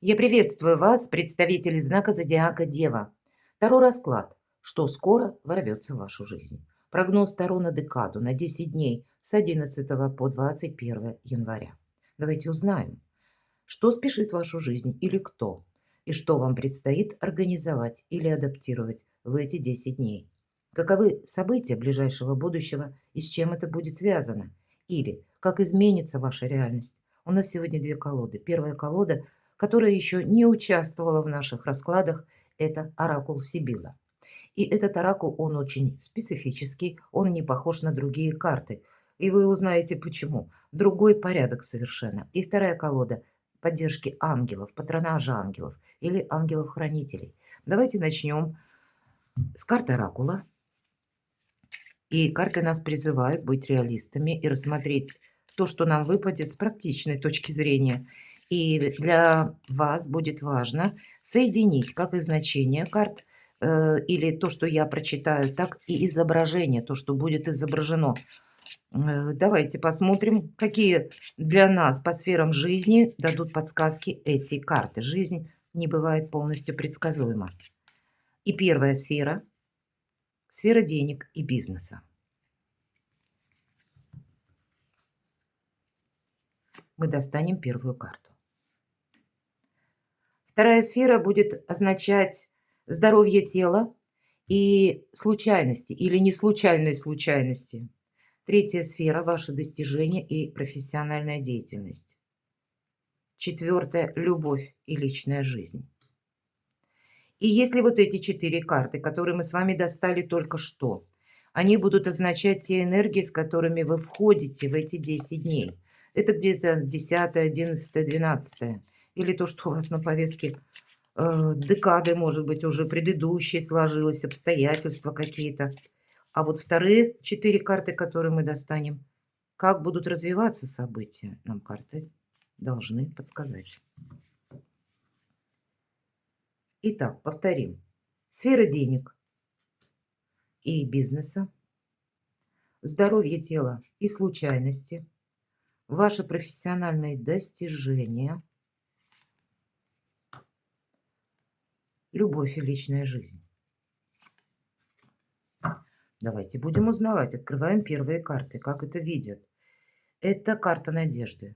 Я приветствую вас, представители знака зодиака Дева. Таро расклад, что скоро ворвется в вашу жизнь. Прогноз Таро на декаду на 10 дней с 11 по 21 января. Давайте узнаем, что спешит в вашу жизнь или кто, и что вам предстоит организовать или адаптировать в эти 10 дней. Каковы события ближайшего будущего и с чем это будет связано? Или как изменится ваша реальность? У нас сегодня две колоды. Первая колода, которая еще не участвовала в наших раскладах, это оракул Сибила. И этот оракул, он очень специфический, он не похож на другие карты. И вы узнаете почему. Другой порядок совершенно. И вторая колода поддержки ангелов, патронажа ангелов или ангелов-хранителей. Давайте начнем с карты оракула. И карты нас призывают быть реалистами и рассмотреть то, что нам выпадет с практичной точки зрения. И для вас будет важно соединить как и значение карт, или то, что я прочитаю, так и изображение, то, что будет изображено. Давайте посмотрим, какие для нас по сферам жизни дадут подсказки эти карты. Жизнь не бывает полностью предсказуема. И первая сфера – сфера денег и бизнеса. Мы достанем первую карту. Вторая сфера будет означать здоровье тела и случайности или не случайные случайности. Третья сфера – ваши достижения и профессиональная деятельность. Четвертая – любовь и личная жизнь. И если вот эти 4 карты, которые мы с вами достали только что, они будут означать те энергии, с которыми вы входите в эти 10 дней. Это где-то 10, 11, 12. Или то, что у вас на повестке декады, может быть, уже предыдущие сложилось, обстоятельства какие-то. А вот вторые 4 карты, которые мы достанем, как будут развиваться события, нам карты должны подсказать. Итак, повторим. Сфера денег и бизнеса, здоровье тела и случайности, ваши профессиональные достижения, любовь и личная жизнь. Давайте будем узнавать. Открываем первые карты. Как это видят? Это карта надежды.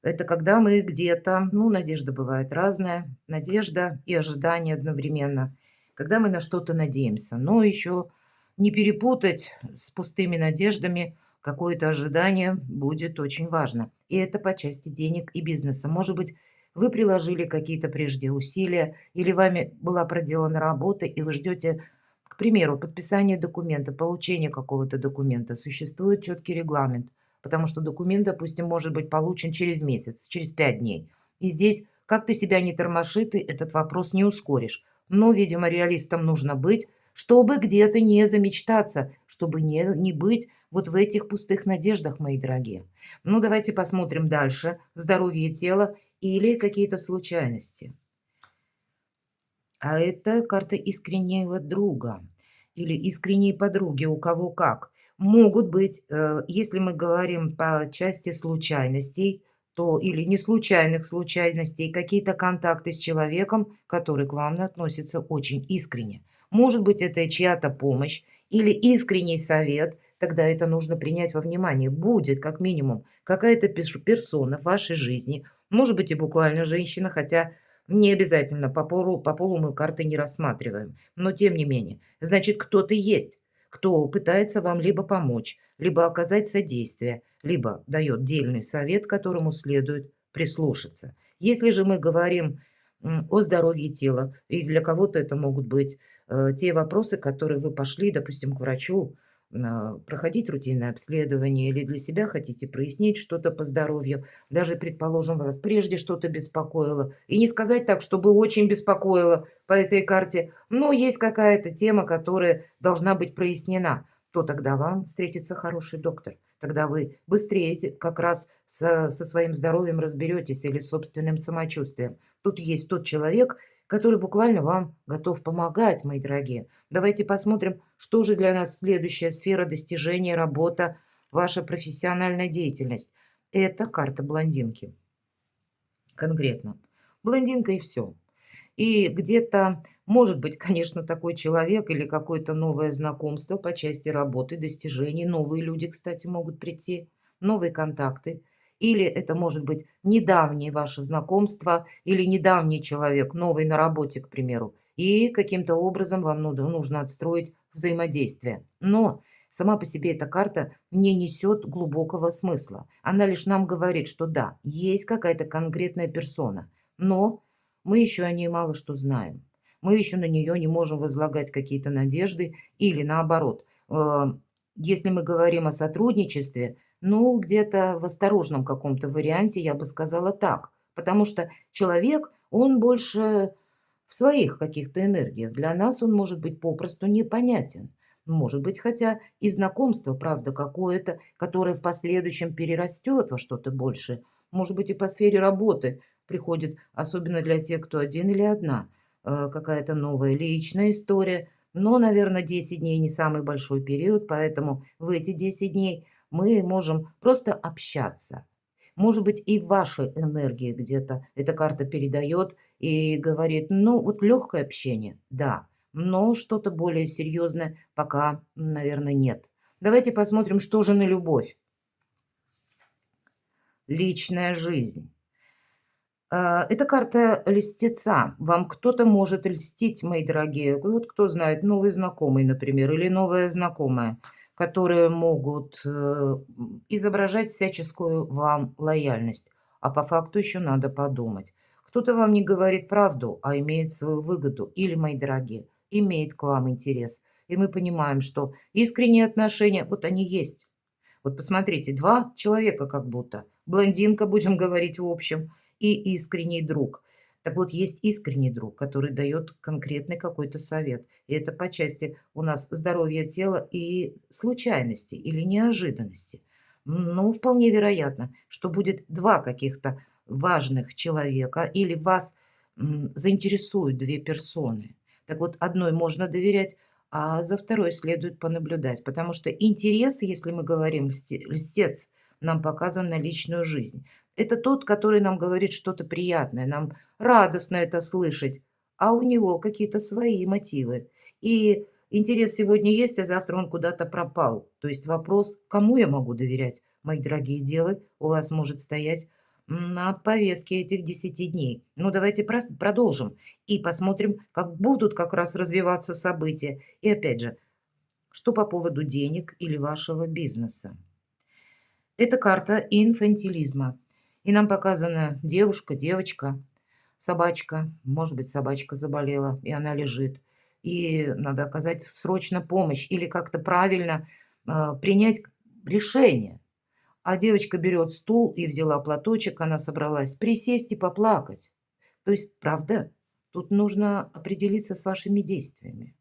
Это когда мы где-то, ну, надежда бывает разная, надежда и ожидание одновременно. Когда мы на что-то надеемся, но еще не перепутать с пустыми надеждами, какое-то ожидание будет очень важно. И это по части денег и бизнеса. Может быть, вы приложили какие-то прежде усилия, или вами была проделана работа, и вы ждете, к примеру, подписания документа, получения какого-то документа. Существует четкий регламент. Потому что документ, допустим, может быть получен через месяц, через 5 дней. И здесь, как ты себя не тормоши, ты этот вопрос не ускоришь. Но, видимо, реалистом нужно быть, чтобы где-то не замечтаться, чтобы не быть вот в этих пустых надеждах, мои дорогие. Ну, давайте посмотрим дальше. Здоровье тела или какие-то случайности. А это карта искреннего друга или искренней подруги, у кого как. Могут быть, если мы говорим по части случайностей, то или не случайных случайностей, какие-то контакты с человеком, который к вам относится очень искренне. Может быть, это чья-то помощь или искренний совет, тогда это нужно принять во внимание. Будет, как минимум, какая-то персона в вашей жизни, может быть, и буквально женщина, хотя не обязательно по полу мы карты не рассматриваем, но тем не менее. Значит, кто-то есть, кто пытается вам либо помочь, либо оказать содействие, либо дает дельный совет, которому следует прислушаться. Если же мы говорим о здоровье тела, и для кого-то это могут быть те вопросы, которые вы пошли, допустим, к врачу, проходить рутинное обследование или для себя хотите прояснить что-то по здоровью, даже, предположим, вас прежде что-то беспокоило. И не сказать так, чтобы очень беспокоило по этой карте, но есть какая-то тема, которая должна быть прояснена, то тогда вам встретится хороший доктор. Тогда вы быстрее как раз со своим здоровьем разберетесь или собственным самочувствием. Тут есть тот человек, который буквально вам готов помогать, мои дорогие. Давайте посмотрим, что же для нас следующая сфера достижения, работа, ваша профессиональная деятельность. Это карта блондинки. Конкретно. Блондинка и все. И где-то, может быть, конечно, такой человек или какое-то новое знакомство по части работы, достижений. Новые люди, кстати, могут прийти, новые контакты. Или это может быть недавнее ваше знакомство или недавний человек, новый на работе, к примеру. И каким-то образом вам нужно отстроить взаимодействие. Но сама по себе эта карта не несет глубокого смысла. Она лишь нам говорит, что да, есть какая-то конкретная персона, но мы еще о ней мало что знаем. Мы еще на нее не можем возлагать какие-то надежды или наоборот. Если мы говорим о сотрудничестве, ну, где-то в осторожном каком-то варианте я бы сказала так. Потому что человек, он больше в своих каких-то энергиях. Для нас он может быть попросту непонятен. Может быть, хотя и знакомство, правда, какое-то, которое в последующем перерастет во что-то большее. Может быть, и по сфере работы приходит, особенно для тех, кто один или одна, какая-то новая личная история. Но, наверное, 10 дней не самый большой период, поэтому в эти 10 дней мы можем просто общаться. Может быть, и вашей энергии где-то эта карта передает и говорит, ну, вот легкое общение, да, но что-то более серьезное пока, наверное, нет. Давайте посмотрим, что же на любовь. Личная жизнь. Это карта льстеца. Вам кто-то может льстить, мои дорогие. Вот кто знает, новый знакомый, например, или новая знакомая, которые могут изображать всяческую вам лояльность. А по факту еще надо подумать. Кто-то вам не говорит правду, а имеет свою выгоду. Или, мои дорогие, имеет к вам интерес. И мы понимаем, что искренние отношения, вот они есть. Вот посмотрите, два человека как будто. Блондинка, будем говорить в общем, и искренний друг. Так вот, есть искренний друг, который дает конкретный какой-то совет. И это по части у нас здоровья тела и случайности или неожиданности. Ну, вполне вероятно, что будет два каких-то важных человека или вас заинтересуют две персоны. Так вот, одной можно доверять, а за второй следует понаблюдать, потому что интерес, если мы говорим льстец, нам показан на личную жизнь. Это тот, который нам говорит что-то приятное, нам радостно это слышать, а у него какие-то свои мотивы. И интерес сегодня есть, а завтра он куда-то пропал. То есть вопрос, кому я могу доверять, мои дорогие девы, у вас может стоять на повестке этих 10 дней. Ну, давайте продолжим и посмотрим, как будут как раз развиваться события. И опять же, что по поводу денег или вашего бизнеса. Это карта инфантилизма. И нам показана девушка, девочка, собачка. Может быть, собачка заболела, и она лежит. И надо оказать срочно помощь или как-то правильно принять решение. А девочка берет стул и взяла платочек, она собралась присесть и поплакать. То есть, правда, тут нужно определиться с вашими действиями.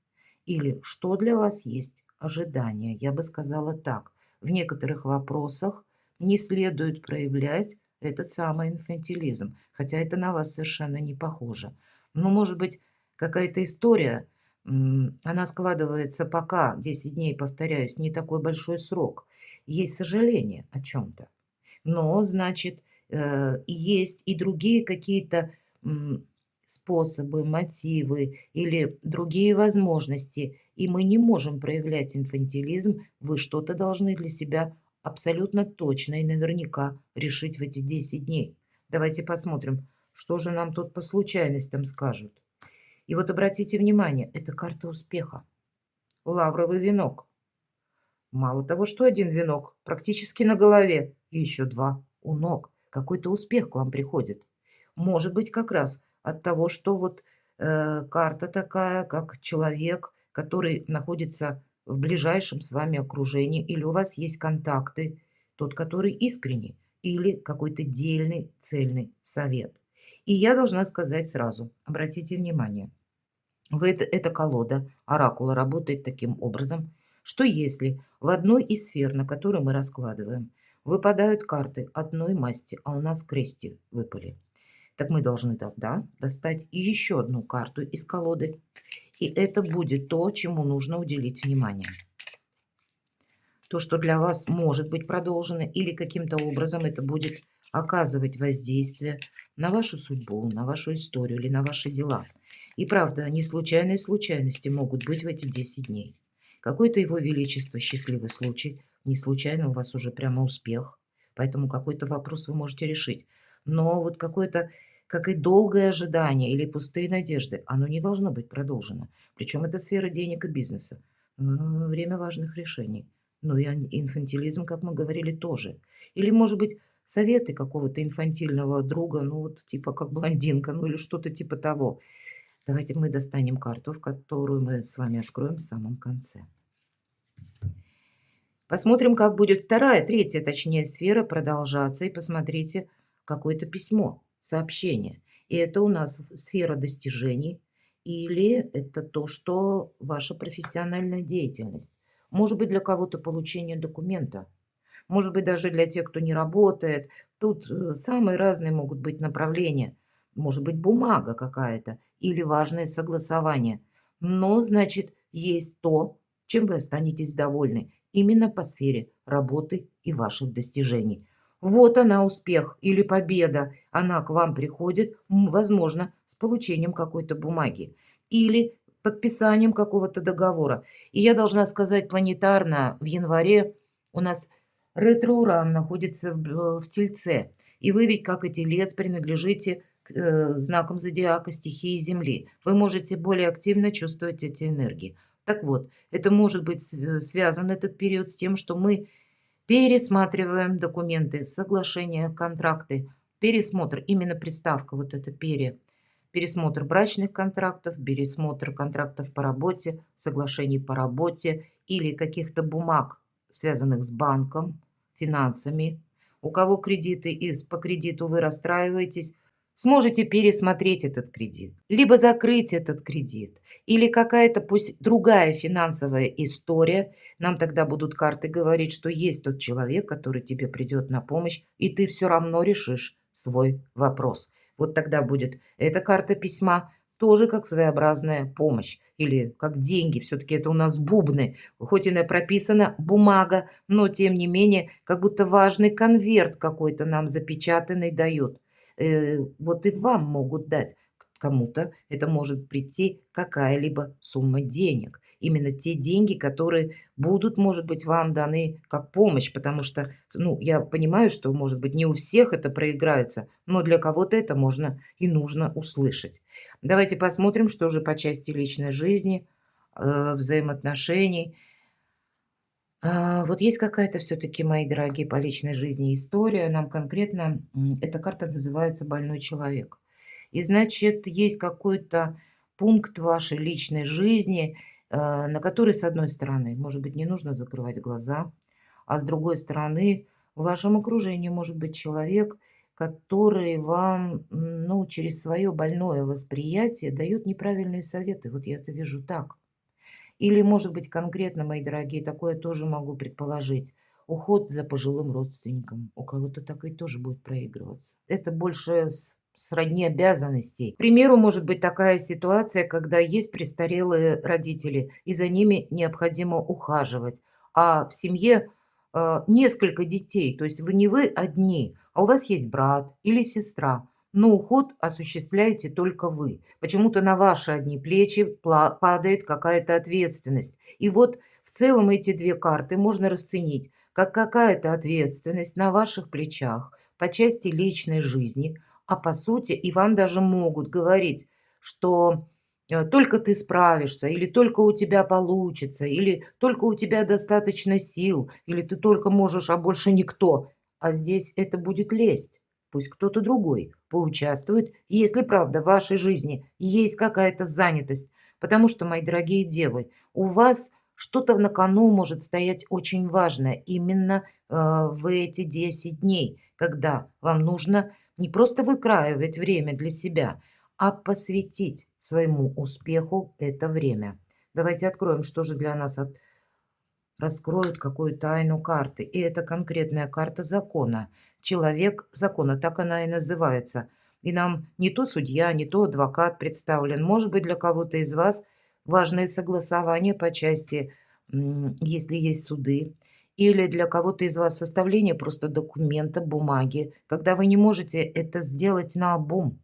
Или что для вас есть ожидание. Я бы сказала так. В некоторых вопросах не следует проявлять этот самый инфантилизм, хотя это на вас совершенно не похоже. Но, может быть, какая-то история, она складывается пока, 10 дней, повторяюсь, не такой большой срок. Есть сожаление о чем-то. Но, значит, есть и другие какие-то способы, мотивы или другие возможности, и мы не можем проявлять инфантилизм. Вы что-то должны для себя абсолютно точно и наверняка решить в эти 10 дней. Давайте посмотрим, что же нам тут по случайностям скажут. И вот обратите внимание, это карта успеха. Лавровый венок. Мало того, что один венок практически на голове, и еще два у ног. Какой-то успех к вам приходит. Может быть, как раз от того, что вот карта такая, как человек, который находится в ближайшем с вами окружении, или у вас есть контакты, тот, который искренний, или какой-то дельный, цельный совет. И я должна сказать сразу, обратите внимание, эта колода оракула работает таким образом, что если в одной из сфер, на которую мы раскладываем, выпадают карты одной масти, а у нас крести выпали, так мы должны тогда достать еще одну карту из колоды, и это будет то, чему нужно уделить внимание. То, что для вас может быть продолжено, или каким-то образом это будет оказывать воздействие на вашу судьбу, на вашу историю или на ваши дела. И правда, не случайные случайности могут быть в эти 10 дней. Какой-то его величество счастливый случай, не случайно у вас уже прямо успех, поэтому какой-то вопрос вы можете решить. Но вот какое-то, как и долгое ожидание или пустые надежды, оно не должно быть продолжено. Причем это сфера денег и бизнеса. Время важных решений. Ну и инфантилизм, как мы говорили, тоже. Или, может быть, советы какого-то инфантильного друга, ну вот типа как блондинка, ну или что-то типа того. Давайте мы достанем карту, в которую мы с вами откроем в самом конце. Посмотрим, как будет вторая, третья, точнее, сфера продолжаться. И посмотрите, какое-то письмо, сообщение. И это у нас сфера достижений. Или это то, что ваша профессиональная деятельность. Может быть, для кого-то получение документа. Может быть, даже для тех, кто не работает. Тут самые разные могут быть направления. Может быть, бумага какая-то или важное согласование. Но, значит, есть то, чем вы останетесь довольны. Именно по сфере работы и ваших достижений. Вот она, успех или победа. Она к вам приходит, возможно, с получением какой-то бумаги или подписанием какого-то договора. И я должна сказать, планетарно в январе у нас ретро-уран находится в Тельце. И вы ведь, как и Телец, принадлежите к знакам зодиака стихии Земли. Вы можете более активно чувствовать эти энергии. Так вот, это может быть связан этот период с тем, что мы пересматриваем документы, соглашения, контракты, пересмотр, именно приставка вот это пересмотр брачных контрактов, пересмотр контрактов по работе, соглашений по работе или каких-то бумаг, связанных с банком, финансами. У кого кредиты и по кредиту вы расстраиваетесь, сможете пересмотреть этот кредит, либо закрыть этот кредит, или какая-то пусть другая финансовая история. Нам тогда будут карты говорить, что есть тот человек, который тебе придет на помощь, и ты все равно решишь свой вопрос. Вот тогда будет эта карта письма тоже как своеобразная помощь или как деньги. Все-таки это у нас бубны. Хоть и прописана бумага, но тем не менее как будто важный конверт какой-то нам запечатанный дают. Вот и вам могут дать. Кому-то это может прийти какая-либо сумма денег. Именно те деньги, которые будут, может быть, вам даны как помощь, потому что, ну, я понимаю, что, может быть, не у всех это проиграется, но для кого-то это можно и нужно услышать. Давайте посмотрим, что же по части личной жизни, взаимоотношений. Вот есть какая-то все-таки, мои дорогие, по личной жизни история. Нам конкретно эта карта называется «Больной человек». И значит, есть какой-то пункт вашей личной жизни, на который, с одной стороны, может быть, не нужно закрывать глаза, а с другой стороны, в вашем окружении может быть человек, который вам, ну, через свое больное восприятие дает неправильные советы. Вот я это вижу так. Или, может быть, конкретно, мои дорогие, такое тоже могу предположить. Уход за пожилым родственником. У кого-то такой тоже будет проигрываться. Это больше сродни обязанностей. К примеру, может быть такая ситуация, когда есть престарелые родители, и за ними необходимо ухаживать. А в семье несколько детей, то есть вы не вы одни, а у вас есть брат или сестра, но уход осуществляете только вы. Почему-то на ваши одни плечи падает какая-то ответственность. И вот в целом эти две карты можно расценить как какая-то ответственность на ваших плечах по части личной жизни, а по сути и вам даже могут говорить, что только ты справишься, или только у тебя получится, или только у тебя достаточно сил, или ты только можешь, а больше никто. А здесь это будет лесть. Пусть кто-то другой поучаствует, если правда в вашей жизни есть какая-то занятость. Потому что, мои дорогие девы, у вас что-то на кону может стоять очень важное именно в эти 10 дней, когда вам нужно не просто выкраивать время для себя, а посвятить своему успеху это время. Давайте откроем, что же для нас раскроют какую тайну карты. И это конкретная карта закона. Человек закона, так она и называется. И нам не то судья, не то адвокат представлен. Может быть, для кого-то из вас важное согласование по части, если есть суды, Или для кого-то из вас составление просто документа, бумаги, когда вы не можете это сделать наобум.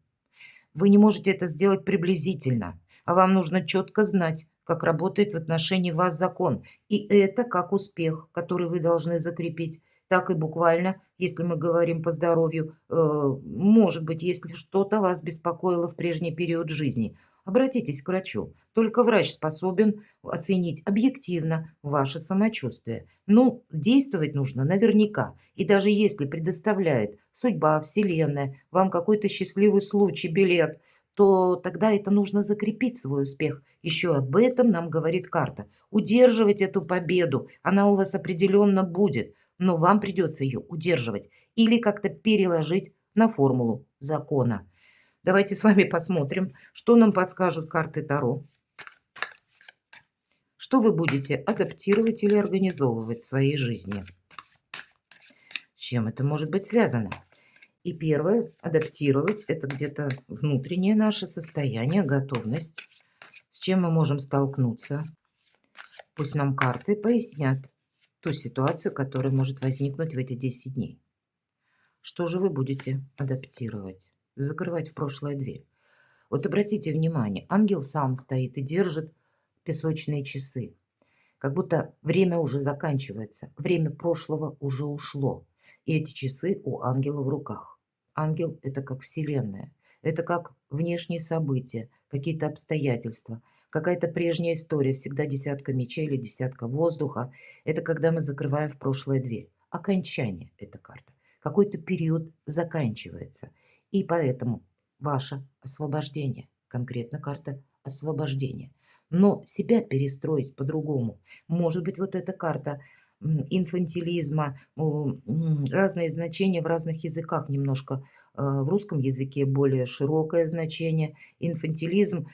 Вы не можете это сделать приблизительно, а вам нужно четко знать, как работает в отношении вас закон. И это как успех, который вы должны закрепить, так и буквально, если мы говорим по здоровью, может быть, если что-то вас беспокоило в прежний период жизни, обратитесь к врачу. Только врач способен оценить объективно ваше самочувствие. Ну, действовать нужно наверняка. И даже если предоставляет судьба, Вселенная, вам какой-то счастливый случай, билет, то тогда это нужно закрепить свой успех. Еще об этом нам говорит карта. Удерживать эту победу, она у вас определенно будет, но вам придется ее удерживать или как-то переложить на формулу закона. Давайте с вами посмотрим, что нам подскажут карты Таро. Что вы будете адаптировать или организовывать в своей жизни? С чем это может быть связано? И первое, адаптировать, это где-то внутреннее наше состояние, готовность, с чем мы можем столкнуться. Пусть нам карты пояснят ту ситуацию, которая может возникнуть в эти 10 дней. Что же вы будете адаптировать? Закрывать в прошлое дверь. Вот обратите внимание, ангел сам стоит и держит песочные часы. Как будто время уже заканчивается, время прошлого уже ушло. И эти часы у ангела в руках. Ангел– это как Вселенная, это как внешние события, какие-то обстоятельства, какая-то прежняя история, всегда десятка мечей или десятка воздуха. Это когда мы закрываем в прошлое дверь. Окончание– эта карта. Какой-то период заканчивается. И поэтому ваше освобождение, конкретно карта освобождения. Но себя перестроить по-другому. Может быть, вот эта карта инфантилизма, разные значения в разных языках немножко. В русском языке более широкое значение. Инфантилизм,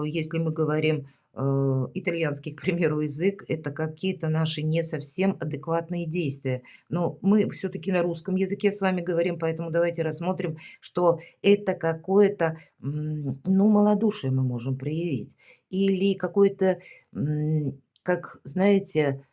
если мы говорим итальянский, к примеру, язык, это какие-то наши не совсем адекватные действия. Но мы все-таки на русском языке с вами говорим, поэтому давайте рассмотрим, что это какое-то, ну, малодушие мы можем проявить. Или какой-то, как, знаете,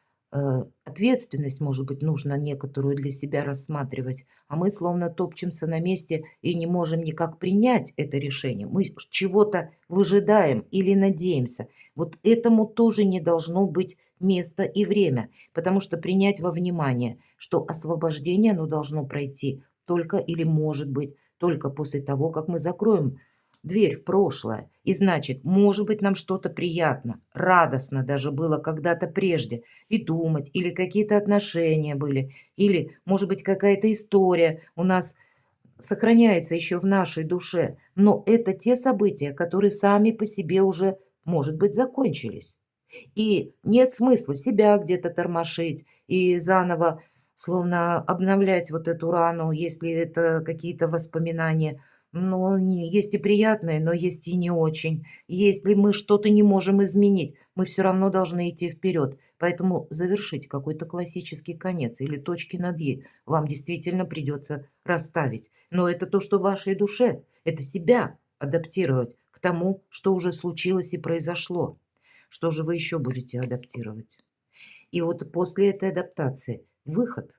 ответственность, может быть, нужно некоторую для себя рассматривать, а мы словно топчемся на месте и не можем никак принять это решение. Мы чего-то выжидаем или надеемся. Вот этому тоже не должно быть место и время, потому что принять во внимание, что освобождение, оно должно пройти только или может быть только после того, как мы закроем дверь в прошлое. И значит, может быть, нам что-то приятно, радостно даже было когда-то прежде. И думать, или какие-то отношения были, или, может быть, какая-то история у нас сохраняется еще в нашей душе. Но это те события, которые сами по себе уже, может быть, закончились. И нет смысла себя где-то тормошить и заново словно обновлять вот эту рану, если это какие-то воспоминания. Но есть и приятные, но есть и не очень. Если мы что-то не можем изменить, мы все равно должны идти вперед. Поэтому завершить какой-то классический конец или точки над «и» вам действительно придется расставить. Но это то, что в вашей душе. Это себя адаптировать к тому, что уже случилось и произошло. Что же вы еще будете адаптировать? И вот после этой адаптации выход.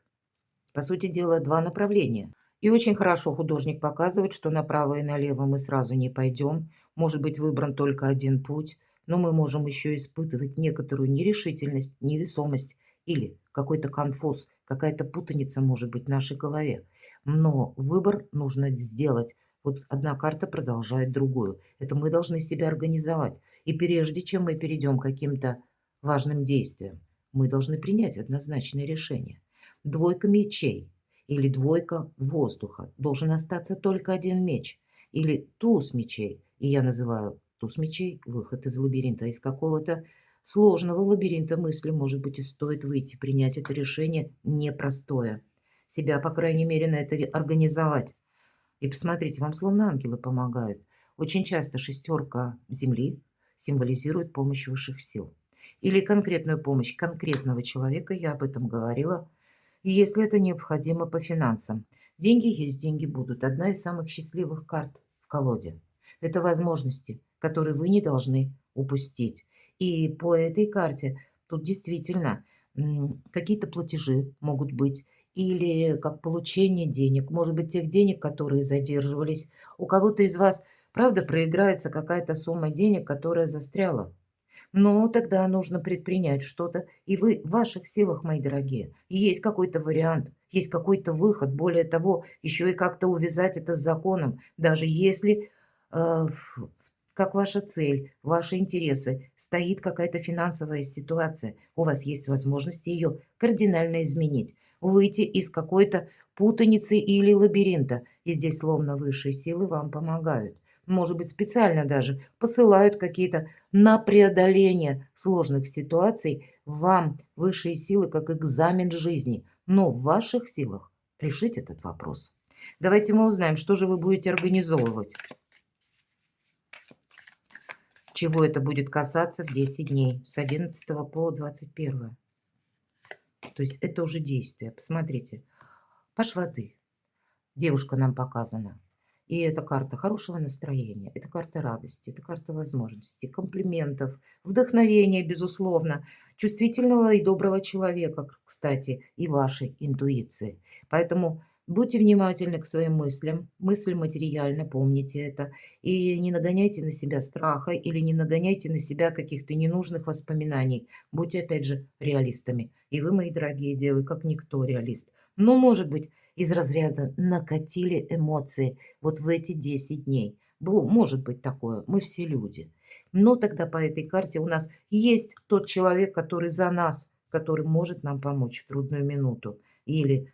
По сути дела, два направления. И очень хорошо художник показывает, что направо и налево мы сразу не пойдем. Может быть выбран только один путь, но мы можем еще испытывать некоторую нерешительность, невесомость или какой-то конфуз, какая-то путаница может быть в нашей голове. Но выбор нужно сделать. Вот одна карта продолжает другую. Это мы должны себя организовать. И прежде чем мы перейдем к каким-то важным действиям, мы должны принять однозначное решение. Двойка мечей или двойка воздуха. Должен остаться только один меч. Или туз мечей. И я называю туз мечей выход из лабиринта, из какого-то сложного лабиринта мысли. Может быть, и стоит выйти, принять это решение непростое. Себя, по крайней мере, на это организовать. И посмотрите, вам словно ангелы помогают. Очень часто шестерка Земли символизирует помощь высших сил. Или конкретную помощь конкретного человека, я об этом говорила, если это необходимо по финансам. Деньги есть, деньги будут. Одна из самых счастливых карт в колоде. Это возможности, которые вы не должны упустить. И по этой карте тут действительно Какие-то платежи могут быть или как получение денег, может быть, тех денег, которые задерживались. У кого-то из вас, правда, проиграется какая-то сумма денег, которая застряла. Но тогда нужно предпринять что-то, и вы в ваших силах, мои дорогие. И есть какой-то вариант, есть какой-то выход. Более того, еще и как-то увязать это с законом, даже если как ваша цель, ваши интересы, стоит какая-то финансовая ситуация, у вас есть возможность ее кардинально изменить, выйти из какой-то путаницы или лабиринта. И здесь словно высшие силы вам помогают. Может быть, специально даже посылают какие-то на преодоление сложных ситуаций вам высшие силы как экзамен жизни. Но в ваших силах решить этот вопрос. Давайте мы узнаем, что же вы будете организовывать. Чего это будет касаться в 10 дней, с 11 по 21. То есть это уже действие. Посмотрите. Паш воды. Девушка нам показана. И это карта хорошего настроения, это карта радости, это карта возможностей, комплиментов, вдохновения, безусловно, чувствительного и доброго человека, кстати, и вашей интуиции. Поэтому будьте внимательны к своим мыслям. Мысль материальна, помните это. И не нагоняйте на себя страха или не нагоняйте на себя каких-то ненужных воспоминаний. Будьте, опять же, реалистами. И вы, мои дорогие девы, как никто реалист. Но, может быть, из разряда накатили эмоции вот в эти 10 дней. Может быть такое, мы все люди. Но тогда по этой карте у нас есть тот человек, который за нас, который может нам помочь в трудную минуту. Или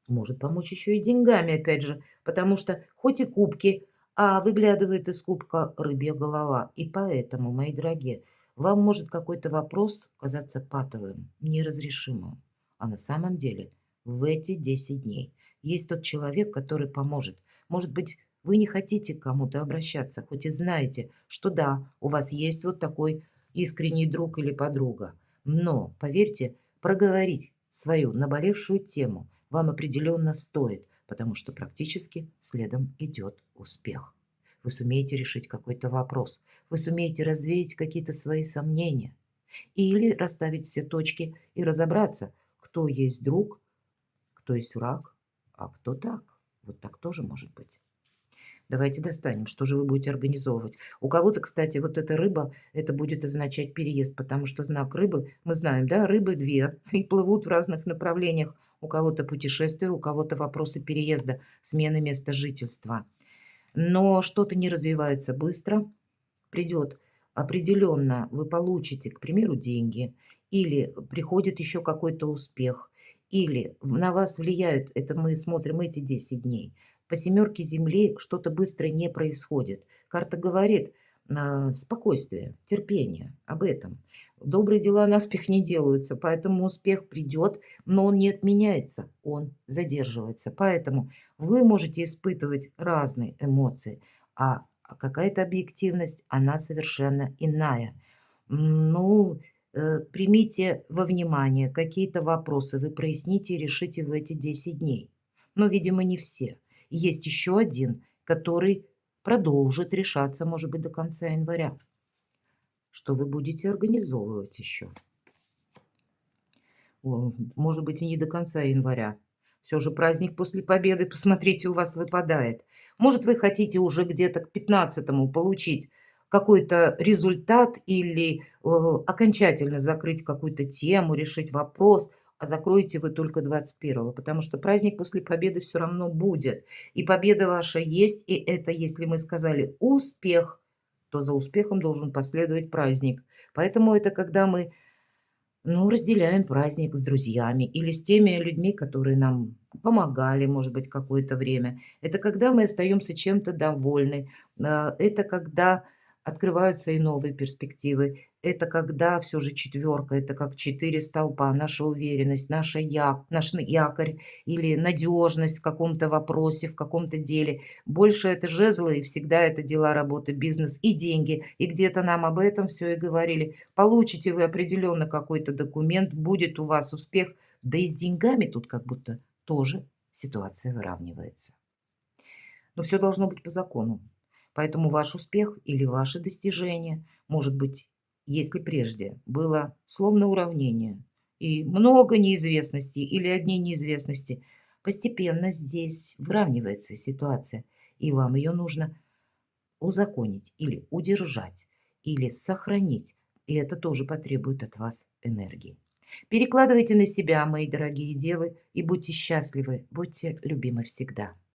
может помочь еще и деньгами, опять же, потому что хоть и кубки, а выглядывает из кубка рыбья голова. И поэтому, мои дорогие, вам может какой-то вопрос казаться патовым, неразрешимым. А на самом деле в эти 10 дней есть тот человек, который поможет. Может быть, вы не хотите к кому-то обращаться, хоть и знаете, что да, у вас есть вот такой искренний друг или подруга. Но, поверьте, проговорить свою наболевшую тему вам определенно стоит, потому что практически следом идет успех. Вы сумеете решить какой-то вопрос, вы сумеете развеять какие-то свои сомнения или расставить все точки и разобраться, кто есть друг, кто есть враг, а кто так. Вот так тоже может быть. Давайте достанем, что же вы будете организовывать. У кого-то, кстати, вот эта рыба, это будет означать переезд, потому что знак рыбы, мы знаем, да, рыбы две и плывут в разных направлениях. У кого-то путешествие, у кого-то вопросы переезда, смены места жительства. Но что-то не развивается быстро, придет определенно, вы получите, к примеру, деньги, или приходит еще какой-то успех, или на вас влияют, это мы смотрим эти 10 дней. По семерке Земли что-то быстро не происходит. Карта говорит спокойствие, терпение, об этом. Добрые дела наспех не делаются, поэтому успех придет, но он не отменяется, он задерживается. Поэтому вы можете испытывать разные эмоции, а какая-то объективность, она совершенно иная. Ну, примите во внимание какие-то вопросы, вы проясните и решите в эти 10 дней. Но, видимо, не все. Есть еще один, который продолжит решаться, может быть, до конца января. Что вы будете организовывать еще? Может быть, и не до конца января. Все же праздник после победы, посмотрите, у вас выпадает. Может, вы хотите уже где-то к 15-му получить какой-то результат или окончательно закрыть какую-то тему, решить вопрос, а закроете вы только 21-го, потому что праздник после победы все равно будет. И победа ваша есть, и это, если мы сказали успех, то за успехом должен последовать праздник. Поэтому это когда мы разделяем праздник с друзьями или с теми людьми, которые нам помогали, может быть, какое-то время. Это когда мы остаемся чем-то довольны. Это когда открываются и новые перспективы. Это когда все же четверка, это как 4 столпа, наша уверенность, наш якорь или надежность в каком-то вопросе, в каком-то деле. Больше это жезлы, и всегда это дела, работа, бизнес и деньги. И где-то нам об этом все и говорили. Получите вы определенно какой-то документ, будет у вас успех. Да и с деньгами тут как будто тоже ситуация выравнивается. Но все должно быть по закону. Поэтому ваш успех или ваши достижения, может быть, если прежде было словно уравнение, и много неизвестностей или одни неизвестности. Постепенно здесь выравнивается ситуация, и вам ее нужно узаконить или удержать, или сохранить. И это тоже потребует от вас энергии. Перекладывайте на себя, мои дорогие девы, и будьте счастливы, будьте любимы всегда.